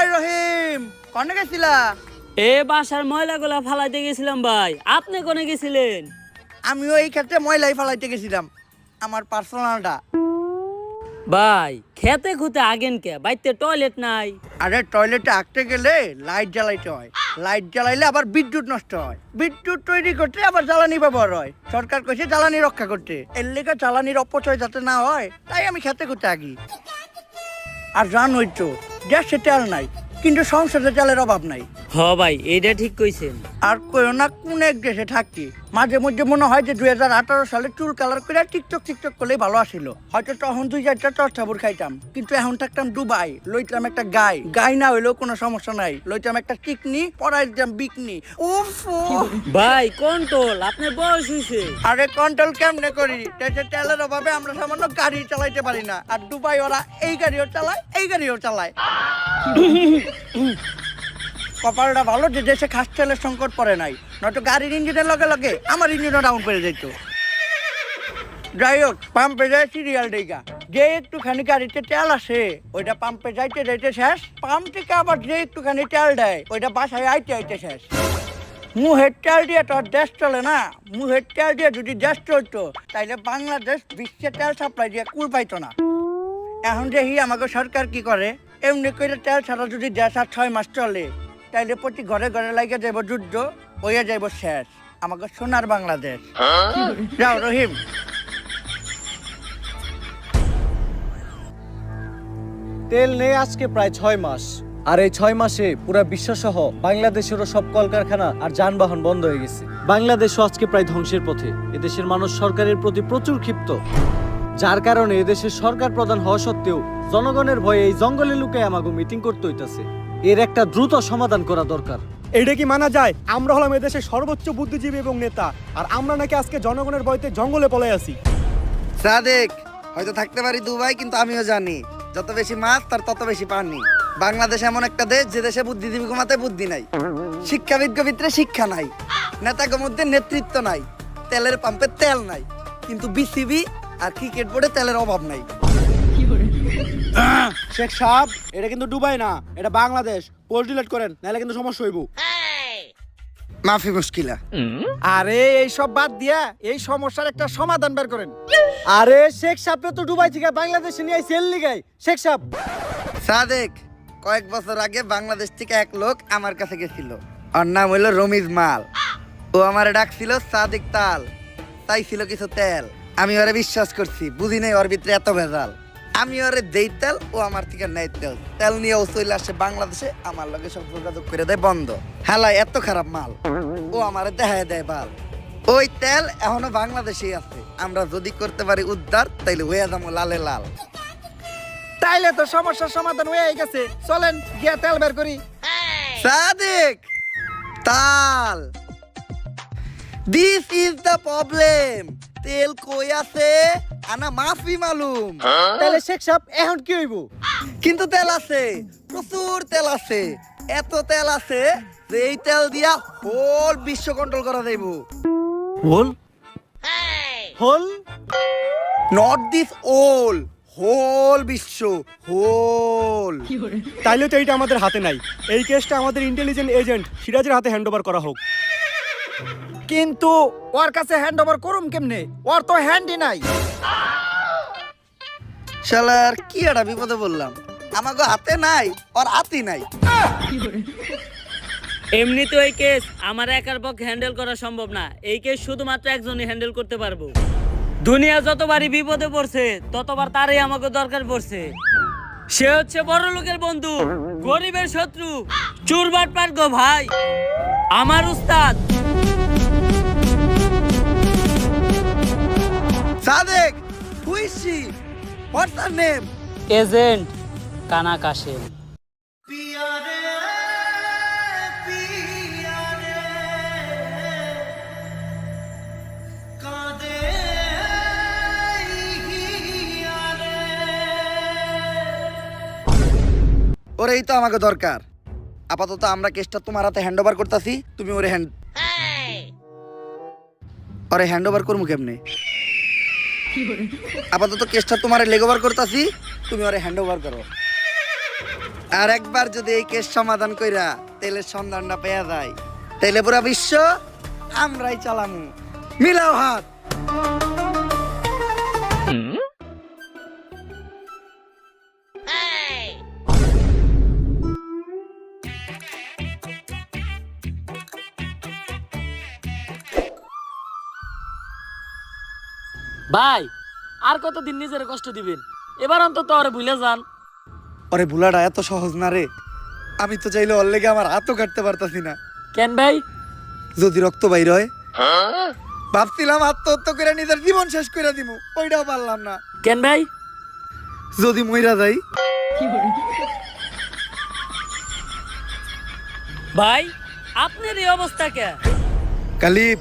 ভাই রহিম, কোনে গেছিলা? বাসার ময়লাগুলা ফালাইতে গেছিলাম ভাই। আপনি কোনে গেছিলেন? আমিও এই ক্ষেত্রে ময়লাই ফালাইতে গেছিলাম, আমার পার্সোনালটা। ভাই খেতে খুঁতে আগেন কে? বাইতে টয়লেট নাই? আরে টয়লেটে আঁকতে গেলে লাইট জ্বালাইতে হয়, লাইট জ্বালাইলে আবার বিদ্যুৎ নষ্ট হয়, বিদ্যুৎ তৈরি করতে আবার জ্বালানি ব্যবহার হয়। সরকার কইছে জ্বালানি রক্ষা করতে, এর লেগে জ্বালানির অপচয় যাতে না হয় তাই আমি খেতে খুঁতে আগি। আর জানোই তো গ্যাসে তেল নাই, কিন্তু সংসারে তেলের অভাব নাই। হ ভাই, এইটা ঠিক কইছেন। আর কইও না কোন এক দেশে থাকি, মাঝে মধ্যে মনে হয় যে 2018 সালে চুল কালার করে টিকটক করলেই ভালো আসিল। হয়তো তখন 2-4টা চর্চাপুর খাইতাম, কিন্তু এখন থাকতাম দুবাই, লইতাম একটা গাই না হইলেও কোনো সমস্যা নাই, লইতাম একটা চিকনি, পরাই দিতাম বিকনি। উফ ভাই কন্ট্রোল, আপনার বয়স হইছে। আরে কন্ট্রোল কেমনে করি? দেশে তেলের অভাবে আমরা সামান্য গাড়ি চালাইতে পারি না, আর দুবাই ওরা এই গাড়িও চালায় এই গাড়িও চালায়। কপালটা ভালো যে দেশে খাস তেলের সংকট পড়ে নাই, নয়তো গাড়ির ইঞ্জিনের লগে লগে আমার ইঞ্জিনও ডাউন করে যেত। যাই হোক, পাম্পে যায় সিরিয়াল ডেগা, যে একটুখানি গাড়িতে তেল আসে ওইটা পাম্পে যাইতে যাইতে শেষ, পাম্প থেকে আবার যে একটুখানি তেল দেয় ওইটা বাসায় আইতে আইতে শেষ। মুহের তেল দিয়ে তো আর দেশ চলে না, মুহের তেল দিয়ে যদি দেশ চলতো তাইলে বাংলাদেশ বিশ্বে তেল সাপ্লাই দিয়ে কুল পাইতো না। এখন দেখি আমাকে সরকার কি করে, এমনি করে তেল ছাড়া যদি দেশ আর 6 মাস চলে তাইলে প্রতি ঘরে ঘরে লাগে যাইব যুদ্ধ, হইয়া যাইব শেষ আমাকে সোনার বাংলাদেশ। যাও রহিম। তেল নেই আজকে প্রায় 6 মাস, আর এই 6 মাসে পুরো বিশ্বসহ বাংলাদেশেরও সব কলকারখানা আর যানবাহন বন্ধ হয়ে গেছে। বাংলাদেশও আজকে প্রায় ধ্বংসের পথে। এদেশের মানুষ সরকারের প্রতি প্রচুর ক্ষিপ্ত, যার কারণে এদেশের সরকার প্রধান হওয়া সত্ত্বেও জনগণের ভয়ে এই জঙ্গলে লুকায় আমাকে মিটিং করতে হইতাছে। এর একটা দ্রুত সমাধান করা দরকার। এটা কি মানা যায়? আমরা হলাম এদেশের সর্বোচ্চ বুদ্ধিজীবী এবং নেতা, আর আমরা নাকি আজকে জনগণের ভয়তে জঙ্গলে পলাই আছি। সাদেক, হয়তো থাকতে পারি দুবাই, কিন্তু আমিও জানি যত বেশি মাছ তার তত বেশি পানি। বাংলাদেশ এমন একটা দেশ যে দেশে বুদ্ধিজীবী কমাতে বুদ্ধি নাই, শিক্ষাবিদকে ভিতরে শিক্ষা নাই, নেতাকে মধ্যে নেতৃত্ব নাই, তেলের পাম্পে তেল নাই, কিন্তু বিসিবি আর ক্রিকেট বোর্ডে তেলের অভাব নাই। শেখ সাহেব, এটা কিন্তু দুবাই না, এটা বাংলাদেশ। পোস্ট ডিলিট করেন, নাহলে কিন্তু সমস্যা হইব। মাফি মুশকিলা। আরে এই সব বাদ দিয়া এই সমস্যার একটা সমাধান বের করেন। আরে শেখ সাহেব তো দুবাই থেকে বাংলাদেশে নিয়ে সেল লিগাই। শেখ সাহেব, সাদেক, কয়েক বছর আগে বাংলাদেশ থেকে এক লোক আমার কাছে গেছিল, ওর নাম হইলো রমিজ মাল। ও আমার ডাকছিল সাদেক তাল, চাইছিল কিছু তেল। আমি ওরে বিশ্বাস করছি, বুঝি নাই ওর ভিতরে এত ভেজাল। আমি ওরে দেই তেল, ও আমার থেকে নেয় তেল। তেল নিয়ে ও চলে আসে বাংলাদেশে, আমার লগে সব যোগাযোগ করে দেয় বন্ধ। হেলাই এত খারাপ মাল, ও আমারে দেখায় দেয় বাল। ওই তেল এখনো বাংলাদেশেই আছে, আমরা যদি করতে পারি উদ্ধার তাইলে হয়ে যাবো লালে লাল। তাইলে তো সমস্যার সমাধান হয়ে গেছে, চলেন গিয়া তেল বের করি। সাদেক, তাল, দিস ইজ দ্য প্রবলেম। তেল কই আছে আনা মাফি মালুম। তাহলে শেখ সাহেব এখন কি হইব? কিন্তু তেল আছে, প্রচুর তেল আছে, এত তেল আছে যে এই তেল দিয়া হোল বিশ্ব কন্ট্রোল করা যাইব। হোল হোল নট দিস ওল, হোল বিশ্ব, হোল। তাইলে তো এইটা আমাদের হাতে নাই। এই কেসটা আমাদের ইন্টেলিজেন্ট এজেন্ট সিরাজের হাতে হ্যান্ড ওভার করা হোক। কিন্তু ওর কাছে হ্যান্ড ওভার করুম কেমনে? ওর তো হ্যান্ডই নাই। শালার কি একটা বিপদে বললাম, আমাকে হাতে নাই, ওর হাতি নাই। এমনি তো এই কেস আমার একার পক্ষে হ্যান্ডেল করা সম্ভব না। এই কেস শুধুমাত্র একজনই হ্যান্ডেল করতে পারবো। দুনিয়া যতবারই বিপদে পড়ছে ততবার তারই আমাকে দরকার পড়ছে। সে হচ্ছে বড় লোকের বন্ধু, গরিবের শত্রু, চুরবাটপার গো ভাই, আমার উস্তাদ। Sadek, who is she? What's her name? Agent কানা কাশেম। ওরেই তো আমাকে দরকার। আপাতত আমরা কেসটা তোমার হাতে হ্যান্ড ওভার করতেছি, তুমি ওরে হ্যান্ড ওভার করবো কেমনে? আপাতত কেসটা তোমার লেগ ওভার করতেছি, তুমি ওরে হ্যান্ড ওভার করো। আর একবার যদি এই কেস সমাধান কইরা তেলের সন্ধানটা পেয়ে যায় তাইলে পুরা বিশ্ব আমরাই চালামু। মিলাও হাত। ভাই আর কতদিন নিজের কষ্ট দিবেন? এবার অন্তত আরে ভুলে যান। ওরে ভুলাটা এত সহজ না রে। আমি তো চাইলে ওর লেগে আমার হাতও কাটতে পারতাছি না। কেন ভাই? যদি রক্ত বাইর হয় ভাবছিলাম আত্মহত্যা করে নিজের জীবন শেষ করে দিব, ওইটাও পারলাম না। কেন ভাই? যদি মইরা যাই। ভাই আপনার এই অবস্থা কে? কালিব,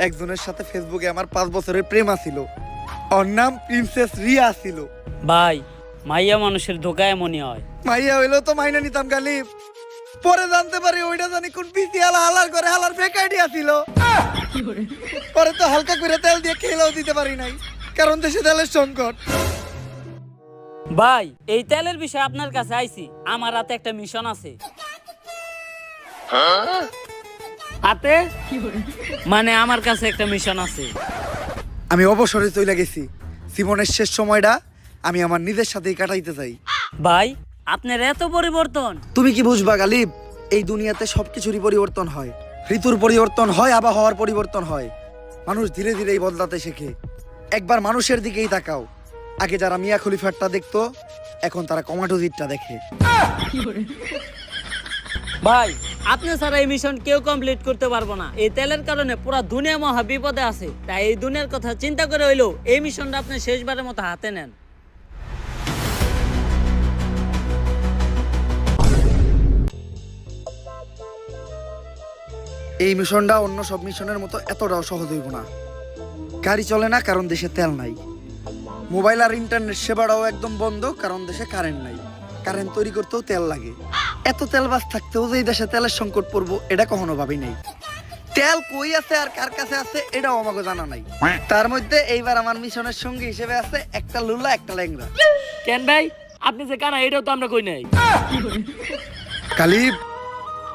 একজনের সাথে ফেসবুকে আমার 5 বছরের প্রেম আছিল। ওর নাম প্রিন্সেস রিয়া ছিল। ভাই মাইয়া মানুষের ধোকা এমনই হয়। মাইয়া হইলেও তো মাইনা নিতাম কালিব। পরে জানতে পারি ওইটা জানি কোন পিসি হালার করে হালার ফেক আইডিয়া ছিল। পরে তো হালকা করে তেল দিয়ে খেলেও দিতে পারি নাই, কারণ দেশে তেলের সংকট। ভাই এই তেলের বিষয়ে আপনার কাছে আইছি, আমার হাতে একটা মিশন আছে। হাতে মানে আমার কাছে একটা মিশন আছে। আমি অবসরে চলে গেছি। জীবনের শেষ সময়টা আমি আমার নিজের সাথেই কাটাইতে চাই। ভাই আপনার এত পরিবর্তন। তুমি কি বুঝবা গালিব, এই দুনিয়াতে সবকিছুরই পরিবর্তন হয়। ঋতুর পরিবর্তন হয়, আবহাওয়ার পরিবর্তন হয়। মানুষ ধীরে ধীরেই বদলাতে শেখে। একবার মানুষের দিকেই তাকাও। আগে যারা মিয়া খলিফারটা দেখতো, এখন তারা কমাটোজিটটা দেখে। ভাই আপনি ছাড়া এই মিশন কেউ কমপ্লিট করতে পারবো না। এই তেলের কারণে পুরো দুনিয়া মহা বিপদে আছে। তাই এই দুনিয়ার কথা চিন্তা করে হইলো এই মিশনটা আপনি শেষবারের মতো হাতে নেন। এই মিশনটা অন্য সব মিশনের মতো এতটাও সহজ হইব না। গাড়ি চলে না কারণ দেশে তেল নাই। মোবাইল আর ইন্টারনেট সেবাটাও একদম বন্ধ কারণ দেশে কারেন্ট নাই। কারেন্ট তৈরি করতেও তেল লাগে। এত তেল বাস থাকতেও যে এই দেশে তেলের সংকট পড়বো এটা কখনো ভাবি নাই। তেল কই আছে আর কার কাছে আছে এটাও আমাকে জানা নাই। তার মধ্যে এইবার আমার মিশনের সঙ্গী হিসেবে আছে একটা লুলা একটা ল্যাংড়া। কেন ভাই আপনি যে কানা এটাও তো আমরা কই নাই। কালিব,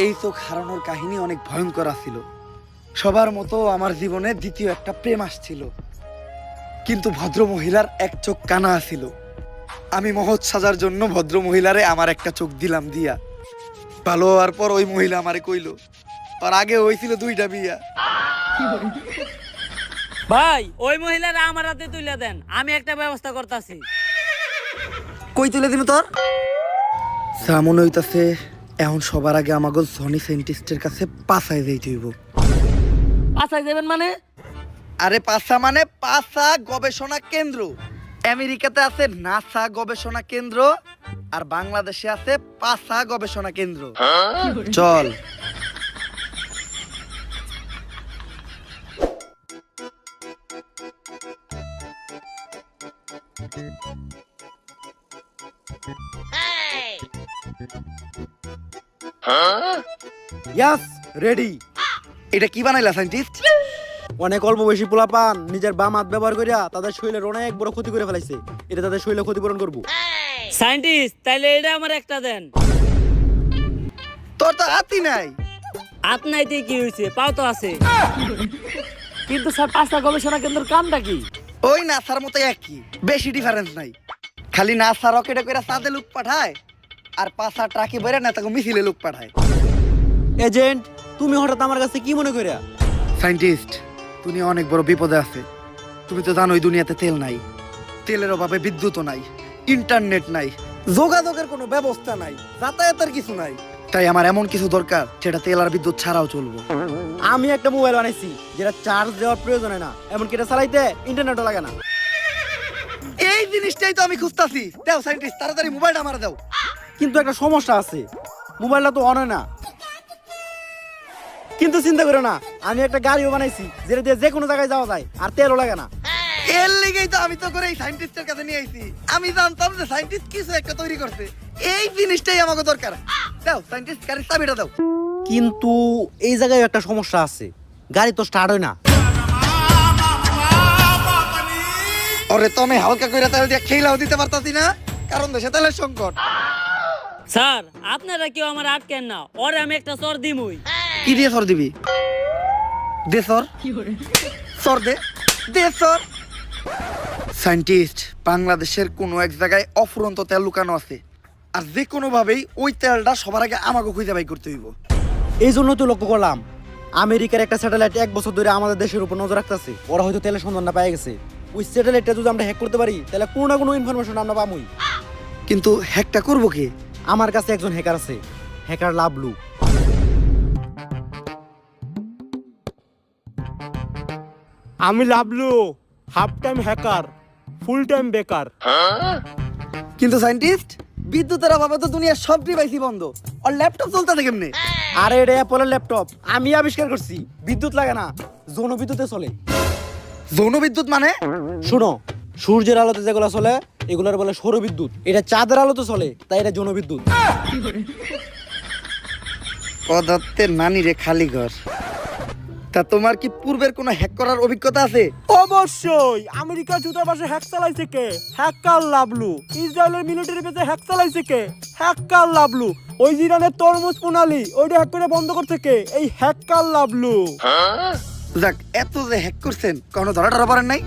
এই চোখ হারানোর কাহিনী অনেক ভয়ঙ্কর ছিল। সবার মতো আমার জীবনে দ্বিতীয় একটা প্রেম আসছিল, কিন্তু ভদ্র মহিলার এক চোখ কানা ছিল। আমি মহৎ সাজার জন্য ভদ্র মহিলারে আমার একটা চোখ দিলাম দিয়া। ভালো হওয়ার পর ওই মহিলা আমারে কইলো আর আগে হয়েছিল 2টা বিয়া। ভাই ওই মহিলারা আমার হাতে তুলে দেন, আমি একটা ব্যবস্থা করতেছি। কই তুলে দিন তোর? সামন হইতাছে এখন সবার আগে আমাকে সনি সায়েন্টিস্টের কাছে পাছায় যাইতে হইব। পাছায় যাবেন মানে? আরে পাছা মানে পাছা গবেষণা কেন্দ্র। আমেরিকাতে আছে নাসা গবেষণা কেন্দ্র আর বাংলাদেশে আছে পাছা গবেষণা কেন্দ্র। চল। ইয়াস, রেডি। এটা কি বানাইলা সায়েন্টিস্ট? অনেক অল্প বয়সী পোলাপান নিজের বাম হাত ব্যবহার করিয়া তাদের শরীরের অনেক বড় ক্ষতি করে ফেলাইছে। এটা তাদের শরীরে ক্ষতিপূরণ করবো। সায়েন্টিস্ট তাইলে এটা আমার একটা দেন। তোর তো হাতই নাই। হাত নাইতে কি হয়েছে, পাও তো আছে। কিন্তু স্যার পাঁচটা গবেষণা কেন্দ্র কামটা কি? ওই নাসার মতো একই, বেশি ডিফারেন্স নাই। খালি নাসা রকেটে করে চাঁদে লোক পাঠায় আর পাঁচা ট্রাকে বেরে নেতাকে মিছিলে লোক পাঠায়। এজেন্ট, তুমি হঠাৎ আমার কাছে কি মনে করিয়া? সায়েন্টিস্ট, তুমি অনেক বড় বিপদে আছে। তুমি তো জানোই দুনিয়াতে তেল নাই, তেলের অভাবে বিদ্যুৎও নাই, ইন্টারনেট নাই, যোগাযোগের কোনো ব্যবস্থা নাই, যাতায়াতের কিছু নাই। তাই আমার এমন কিছু দরকার যেটা তেল আর বিদ্যুৎ ছাড়াও চলবো। আমি একটা মোবাইল বানাইছি যেটা চার্জ দেওয়ার প্রয়োজন হয় না, এমনকি এটা চালাইতে ইন্টারনেটও লাগে না। এই জিনিসটাই তো আমি খুঁজতাছি। দাও সায়েন্টিস্ট, তাড়াতাড়ি মোবাইলটা আমার দাও। কিন্তু একটা সমস্যা আছে, মোবাইলটা তো অন হয় না। কিন্তু চিন্তা করো না, আমি একটা গাড়িও বানাইছি যেটা দিয়ে যে কোনো জায়গায় যাওয়া যায় আর তেলও লাগে না। এর লেগেই তো আমি তো করে এই সায়েন্টিস্টের কাছে নিয়ে আইছি। আমি জানতাম যে সায়েন্টিস্ট কিছু একটা তৈরি করছে। এই জিনিসটাই আমাকে দরকার। দাও সায়েন্টিস্ট, গাড়ির চাবিটা দাও। কিন্তু এই জায়গায় একটা সমস্যা আছে, গাড়ি তো স্টার্ট হয় না। ওরে তো আমি হালকা করে তেল দিয়ে খেলাও দিতে পারতাছি না, কারণ দেশে তেলের সংকট। স্যার আপনারা কেউ আমার আটকেন না, ওরে আমি একটা চর দিমুই। কি দিয়ে সর দিবি? দে সর, সর দে, দে সর। সায়েন্টিস্ট, বাংলাদেশের কোনো এক জায়গায় অফুরন্ত তেল লুকানো আছে, আর যে কোনো ভাবেই ওই তেলটা সবার আগে আমাকে খুঁজে বাই করতে হইব। এই জন্য তো লক্ষ্য করলাম আমেরিকার একটা স্যাটেলাইট 1 বছর ধরে আমাদের দেশের উপর নজর রাখতেছে। ওরা হয়তো তেলের সন্ধানটা পেয়ে গেছে। ওই স্যাটেলাইটটা যদি আমরা হ্যাক করতে পারি তাহলে কোনো না কোনো ইনফরমেশন আমরা পামই। কিন্তু হ্যাকটা করবো কে? আমার কাছে একজন হ্যাকার আছে, হ্যাকার লাভলু। আমি Lavlu, half time hacker, full time বেকার। কিন্তু সায়েন্টিস্ট, বিদ্যুতের অভাবে তো দুনিয়ার সব ডিভাইসই বন্ধ, আর ল্যাপটপ চলতেছে কেমনে? আরে এটা অ্যাপলের ল্যাপটপ, আমি আবিষ্কার করছি। বিদ্যুৎ লাগে না, যৌন বিদ্যুতে চলে। যৌন বিদ্যুৎ মানে? শোনো, সূর্যের আলোতে যেগুলো চলে এগুলোর বলে সৌর বিদ্যুৎ। এটা চাঁদের আলোতে চলে, তাই এটা যৌন বিদ্যুৎ। পদার্থের নানি রে খালি ঘর। তা তোমার কি পূর্বের কোনো হ্যাক করার অভিজ্ঞতা আছে? অবশ্যই। আমেরিকার দূতাবাসে হ্যাক চালাইছে কে? হ্যাকার লাভলু। ইসরায়েলের মিলিটারি বেসে হ্যাক চালাইছে কে? হ্যাকার লাভলু। ওই ইরানের তরমুজ প্রণালী ওইটা হ্যাক করে বন্ধ করতে কে? এই হ্যাকার লাভলু। যাক, এত যে হ্যাক করছেন, কোনো ধরা টরা পড়েন নাই?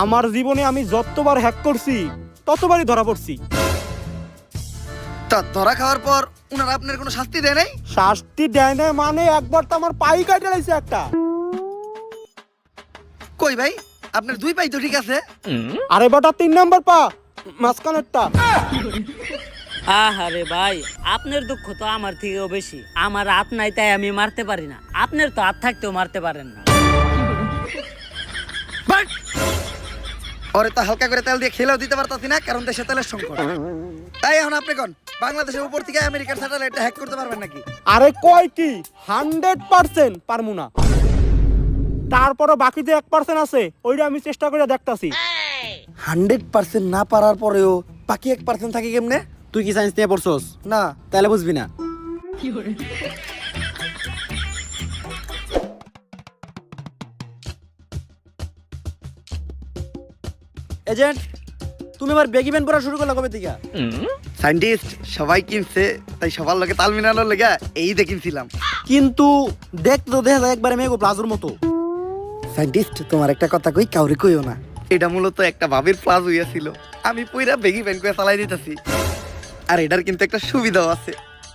আমার জীবনে আমি যতবার হ্যাক করছি ততবারই ধরা পড়ছি। তা ধরা খাওয়ার পর উনারা আপনার কোনো শাস্তি দেয় নাই? শাস্তি দেয় না মানে একবার তো আমার পাই কাটে লাইছে একটা। কই ভাই, আপনার দুই পাই তো ঠিক আছে। আরে বেটা 3 নাম্বার পা, মাঝখানেরটা। আহারে ভাই, আপনার দুঃখ তো আমার থেকেও বেশি। আমার হাত নাই তাই আমি মারতে পারি না, আপনার তো হাত থাকতেও মারতে পারেন না। বাট! ওরে তো হালকা করে তেল দিয়ে খেলেও দিতে পারতাছি না, কারণ দেশে তেলের সংকট। তাই এখন আপনি কোন বাংলাদেশের উপর থেকে আমেরিকার স্যাটেলাইটটা হ্যাক করতে পারবেন নাকি? আরে কয় কি 100% পারমু না। তারপরও বাকি যে 1% আছে ওইটা আমি চেষ্টা করে দেখতাছি। 100% না পারার পরেও বাকি 1% থাকে কেমনে? তুই কি সায়েন্স নিয়ে পড়ছস? না। তাহলে বুঝবি না। এজেন্ট, তুমি আবার বেগি ব্যান্ড পড়া শুরু করলা কবে থেকে? সায়েন্টিস্ট, সবাই কিনছে তাই সবার লগে তাল মিলানোর লেগে এই দেখিনছিলাম। কিন্তু দেখতে তো দেখা যায় একবারে মেগো প্লাজোর মতো। সায়েন্টিস্ট, তোমার একটা কথা কই, কাউরে কইও না। এটা মূলত একটা ভাবির প্লাজ হইয়াছিল, আমি পুরা বেগি ব্যান্ড করে চালাই দিতেছি। আর এটার কিন্তু একটা সুবিধাও আছে,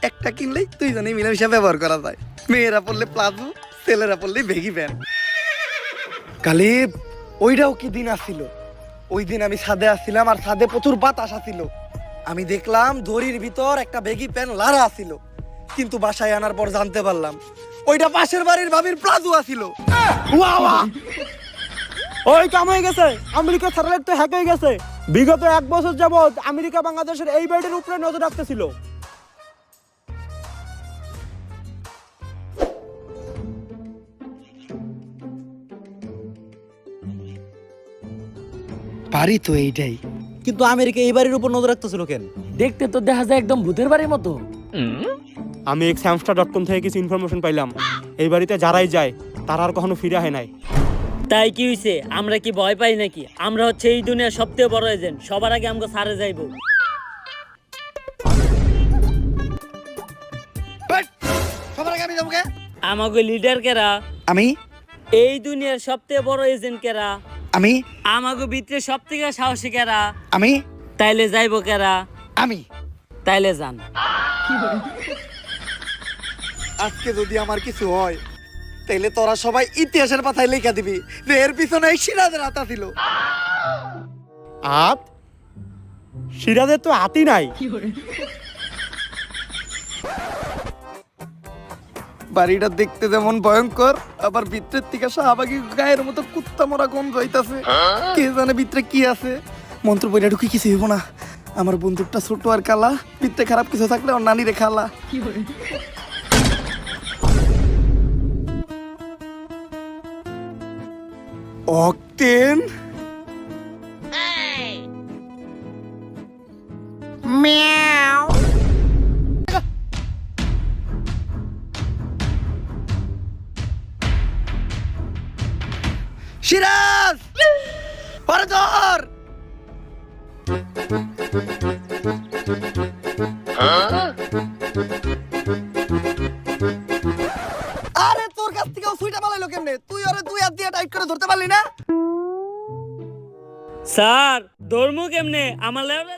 একটা কিনলেই দুইজনেই মিলেমিশে ব্যবহার করা যায়। মেয়েরা পড়লে প্লাজো, ছেলেরা পড়লে বেগি ব্যান্ড। কালিব, ওইটাও কি দিন আসছিল। ওই দিন আমি ছাদে আসছিলাম, আর ছাদে প্রচুর বাতাস আসছিল। আমি দেখলাম দড়ির ভিতর একটা বেগি প্যান্ট লারা আসছিল, কিন্তু বাসায় আনার পর জানতে পারলাম ওইটা পাশের বাড়ির ভাবির প্লাজো আসছিল। ওই কাম হয়ে গেছে, আমেরিকার স্যাটেলাইট তো হ্যাক হয়ে গেছে। বিগত 1 বছর যাবত আমেরিকা বাংলাদেশের এই ব্যাটের উপরে নজর রাখতেছিল। বাড়ি তো এইটাই, কিন্তু আমেরিকা এই বাড়ির উপর নজর রাখতেছিল কেন? দেখতে তো দেখা যায় একদম ভূতের বাড়ির মতো। আমি xhamster.com থেকে কিছু ইনফরমেশন পাইলাম। এই বাড়িতে যারাই যায় তারা আর কখনো ফিরে আসে নাই। তাই কি হইছে? আমরা কি ভয় পাই নাকি? আমরা হচ্ছে এই দুনিয়ার সবথেকে বড় এজেন্ট, সবার আগে আমাকে সারে যাইবো। বাট! সবার আগে আমি যাবো কে? আমাকে লিডার কেরা? আমি। এই দুনিয়ার সবথেকে বড় এজেন্ট কেরা? আমি। আমাকে ভিতরে সবথেকে সাহসী কেরা? আমি। তাইলে যাইবো কেরা? আমি। তাইলে যান। আজকে যদি আমার কিছু হয় তাইলে তোরা সবাই ইতিহাসের পাতায় লেখা দিবি যে এর পিছনে সিরাজের হাত ছিল। আত সিরাজের তো হাতই নাই। বাড়িটা দেখতে যেমন ভয়ঙ্কর, আবার ভিতরের থেকে শাহবাগী গায়ের মতো কুত্তা মরা গন্ধ হইতাছে। কে জানে ভিতরে কি আছে। মন্ত্র বইটা ঢুকি কিছু হইব না। আমার বন্দুকটা ছোট আর কালা, ভিতরে খারাপ কিছু থাকলে ওর নানি রে খালা। অক্টেন, সিরাজ, ওরে ধর। আরে তোর কাছ থেকে সুইটা পালাইলো কেমনে? তুই ওরে দুই হাত দিয়ে টাইট করে ধরতে পারলি না? স্যার ধর্ম কেমনে আমার লেভেলে